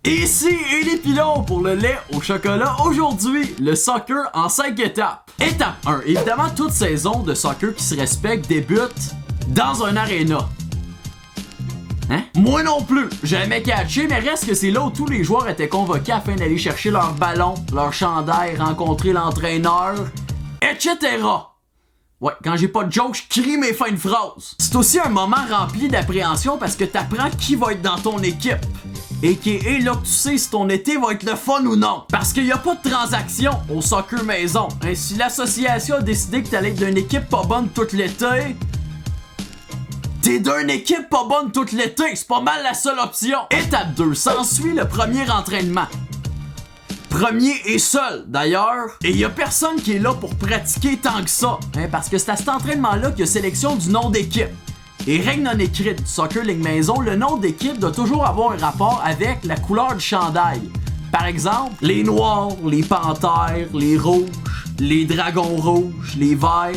Ici Élie Pilon pour le lait au chocolat. Aujourd'hui, le soccer en 5 étapes. Étape 1. Évidemment, toute saison de soccer qui se respecte débute dans un aréna. Hein? Moi non plus, jamais catché, mais reste que c'est là où tous les joueurs étaient convoqués afin d'aller chercher leur ballon, leur chandail, rencontrer l'entraîneur, etc. Ouais, quand j'ai pas de joke, je crie mes fins de phrases. C'est aussi un moment rempli d'appréhension parce que t'apprends qui va être dans ton équipe. A.K.A. là que tu sais si ton été va être le fun ou non. Parce qu'il y a pas de transaction au soccer maison. Hein, si l'association a décidé que t'allais être d'une équipe pas bonne tout l'été, t'es d'une équipe pas bonne tout l'été, c'est pas mal la seule option. Étape 2, s'ensuit le premier entraînement. Premier et seul d'ailleurs, et y a personne qui est là pour pratiquer tant que ça, hein, parce que c'est à cet entraînement-là qu'il y a sélection du nom d'équipe. Et règle non écrite du Soccer League Maison, le nom d'équipe doit toujours avoir un rapport avec la couleur du chandail. Par exemple, les noirs, les panthères, les rouges, les dragons rouges, les verts,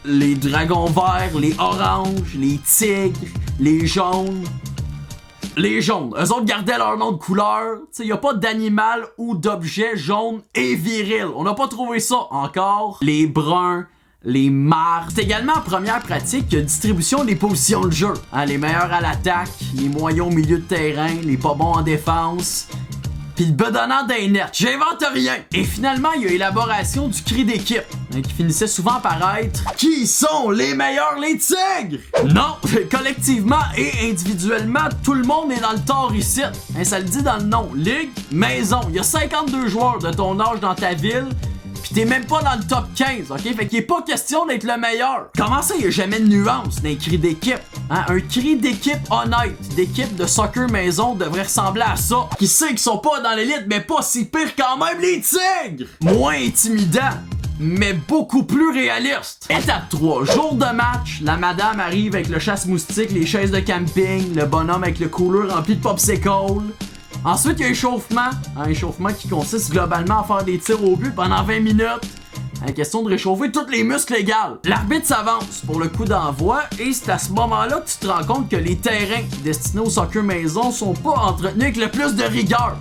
les dragons verts, les oranges, les tigres, les jaunes. Les jaunes, eux autres gardaient leur nom de couleur. T'sais, y a pas d'animal ou d'objet jaune et viril. On n'a pas trouvé ça encore. Les bruns, les marres. C'est également en première pratique que distribution des positions de jeu. Hein, les meilleurs à l'attaque, les moyens au milieu de terrain, les pas bons en défense. Pis le bedonnant d'un net. J'invente rien. Et finalement, il y a élaboration du cri d'équipe, hein, qui finissait souvent par être « Qui sont les meilleurs, les tigres? » Non, collectivement et individuellement, tout le monde est dans le tort ici. Hein, ça le dit dans le nom. Ligue, maison. Il y a 52 joueurs de ton âge dans ta ville, pis t'es même pas dans le top 15, ok? Fait qu'il est pas question d'être le meilleur. Comment ça, y a jamais de nuance d'un cri d'équipe? Hein? Un cri d'équipe honnête, d'équipe de soccer maison devrait ressembler à ça. Qui sait qu'ils sont pas dans l'élite, mais pas si pire quand même, les tigres! Moins intimidant, mais beaucoup plus réaliste. Étape 3, jour de match, la madame arrive avec le chasse-moustique, les chaises de camping, le bonhomme avec le cooler rempli de popsicle. Ensuite, il y a échauffement. Un échauffement qui consiste globalement à faire des tirs au but pendant 20 minutes. À question de réchauffer tous les muscles légaux. L'arbitre s'avance pour le coup d'envoi et c'est à ce moment-là que tu te rends compte que les terrains destinés au soccer maison sont pas entretenus avec le plus de rigueur.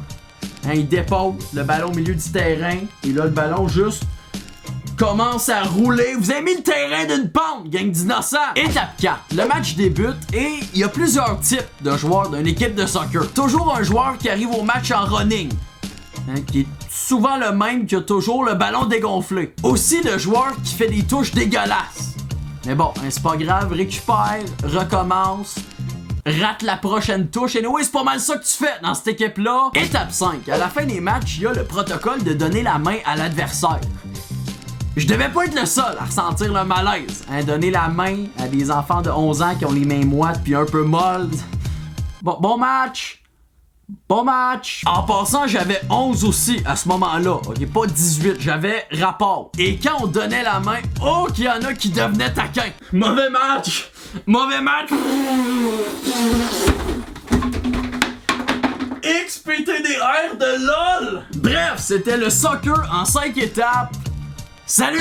Hein, il dépose le ballon au milieu du terrain et là, le ballon juste commence à rouler. Vous avez mis le terrain d'une pente, gang d'innocents. Étape 4, le match débute et il y a plusieurs types de joueurs d'une équipe de soccer. Toujours un joueur qui arrive au match en running, hein, qui est souvent le même qui a toujours le ballon dégonflé. Aussi le joueur qui fait des touches dégueulasses. Mais bon, hein, c'est pas grave, récupère, recommence, rate la prochaine touche. Et oui, c'est pas mal ça que tu fais dans cette équipe-là. Étape 5, à la fin des matchs, il y a le protocole de donner la main à l'adversaire. Je devais pas être le seul à ressentir le malaise, hein, donner la main à des enfants de 11 ans qui ont les mains moites puis un peu molles. Bon match! Bon match! En passant, j'avais 11 aussi à ce moment-là, ok, pas 18, j'avais rapport. Et quand on donnait la main, oh qu'il y en a qui devenaient taquins. Mauvais match! Mauvais match! XPTDR de LOL! Bref, c'était le soccer en 5 étapes. Salut!